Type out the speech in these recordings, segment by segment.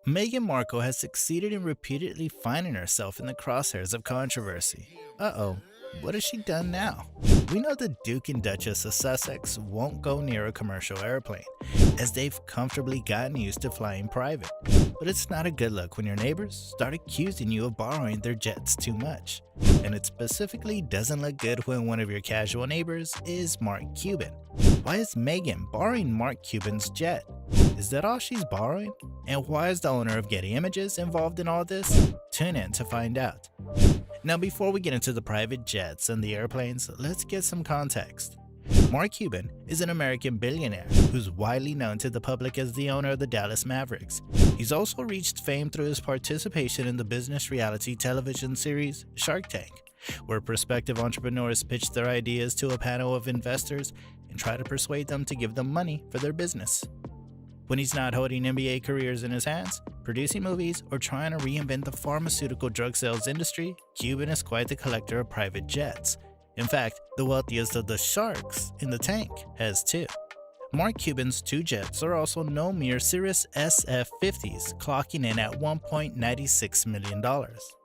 Meghan Markle has succeeded in repeatedly finding herself in the crosshairs of controversy. Uh-oh, what has she done now? We know the Duke and Duchess of Sussex won't go near a commercial airplane, as they've comfortably gotten used to flying private. But it's not a good look when your neighbors start accusing you of borrowing their jets too much. And it specifically doesn't look good when one of your casual neighbors is Mark Cuban. Why is Meghan borrowing Mark Cuban's jet? Is that all she's borrowing? And why is the owner of Getty Images involved in all this? Tune in to find out. Now, before we get into the private jets and the airplanes, let's get some context. Mark Cuban is an American billionaire who's widely known to the public as the owner of the Dallas Mavericks. He's also reached fame through his participation in the business reality television series Shark Tank, where prospective entrepreneurs pitch their ideas to a panel of investors and try to persuade them to give them money for their business. When he's not holding NBA careers in his hands, producing movies, or trying to reinvent the pharmaceutical drug sales industry, Cuban is quite the collector of private jets. In fact, the wealthiest of the sharks in the tank has two. Mark Cuban's two jets are also no mere Cirrus SF-50s, clocking in at $1.96 million.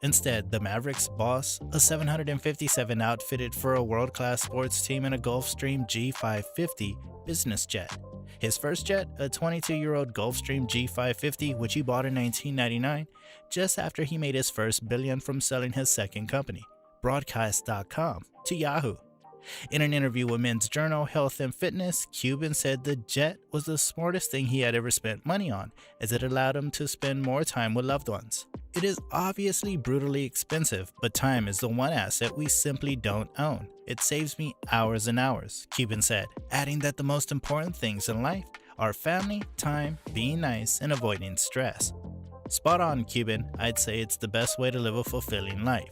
Instead, the Mavericks boss, a 757 outfitted for a world-class sports team in a Gulfstream G550 business jet. His first jet, a 22-year-old Gulfstream G550, which he bought in 1999, just after he made his first billion from selling his second company, Broadcast.com, to Yahoo. In an interview with Men's Journal Health and Fitness, Cuban said the jet was the smartest thing he had ever spent money on, as it allowed him to spend more time with loved ones. It is obviously brutally expensive, but time is the one asset we simply don't own. It saves me hours and hours, Cuban said, adding that the most important things in life are family, time, being nice, and avoiding stress. Spot on, Cuban. I'd say it's the best way to live a fulfilling life.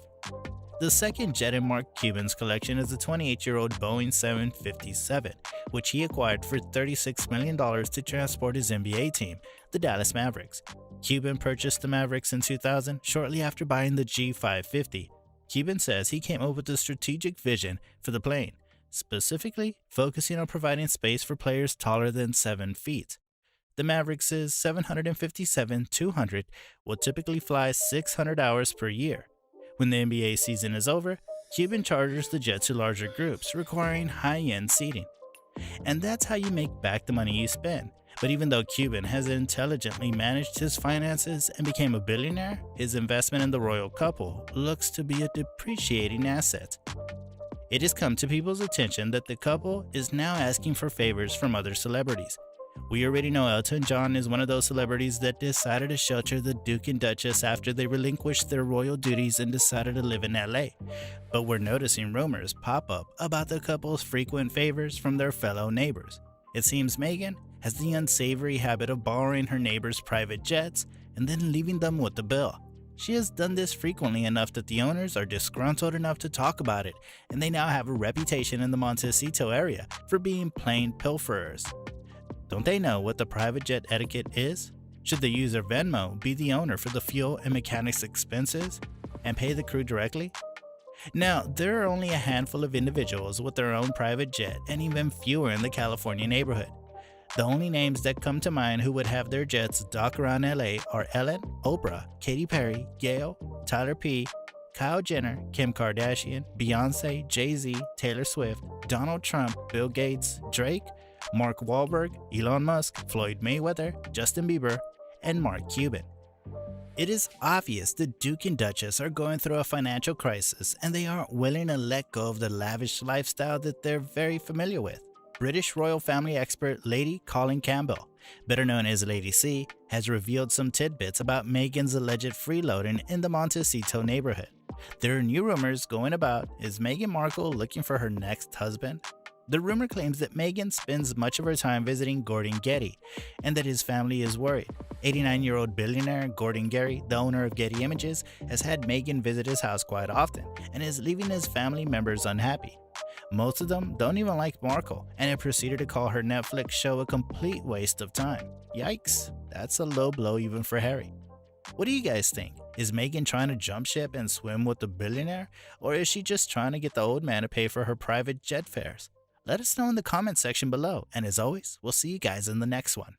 The second jet in Mark Cuban's collection is the 28-year-old Boeing 757, which he acquired for $36 million to transport his NBA team, the Dallas Mavericks. Cuban purchased the Mavericks in 2000, shortly after buying the G550. Cuban says he came up with a strategic vision for the plane, specifically focusing on providing space for players taller than 7 feet. The Mavericks' 757-200 will typically fly 600 hours per year. When the NBA season is over, Cuban charters the jet to larger groups, requiring high-end seating. And that's how you make back the money you spend. But even though Cuban has intelligently managed his finances and became a billionaire, his investment in the royal couple looks to be a depreciating asset. It has come to people's attention that the couple is now asking for favors from other celebrities. We already know Elton John is one of those celebrities that decided to shelter the Duke and Duchess after they relinquished their royal duties and decided to live in LA. But we're noticing rumors pop up about the couple's frequent favors from their fellow neighbors. It seems Meghan has the unsavory habit of borrowing her neighbors' private jets and then leaving them with the bill. She has done this frequently enough that the owners are disgruntled enough to talk about it, and they now have a reputation in the Montecito area for being plain pilferers. Don't they know what the private jet etiquette is? Should the user Venmo be the owner for the fuel and mechanics expenses and pay the crew directly? Now, there are only a handful of individuals with their own private jet and even fewer in the California neighborhood. The only names that come to mind who would have their jets dock around LA are Ellen, Oprah, Katy Perry, Gayle, Tyler P., Kyle Jenner, Kim Kardashian, Beyonce, Jay-Z, Taylor Swift, Donald Trump, Bill Gates, Drake, Mark Wahlberg, Elon Musk, Floyd Mayweather, Justin Bieber, and Mark Cuban. It is obvious the Duke and Duchess are going through a financial crisis, and they aren't willing to let go of the lavish lifestyle that they're very familiar with. British royal family expert Lady Colin Campbell, better known as Lady C, has revealed some tidbits about Meghan's alleged freeloading in the Montecito neighborhood. There are new rumors going about. Is Meghan Markle looking for her next husband? The rumor claims that Meghan spends much of her time visiting Gordon Getty, and that his family is worried. 89-year-old billionaire Gordon Getty, the owner of Getty Images, has had Meghan visit his house quite often, and is leaving his family members unhappy. Most of them don't even like Markle, and have proceeded to call her Netflix show a complete waste of time. Yikes, that's a low blow even for Harry. What do you guys think? Is Meghan trying to jump ship and swim with the billionaire, or is she just trying to get the old man to pay for her private jet fares? Let us know in the comment section below, and as always, we'll see you guys in the next one.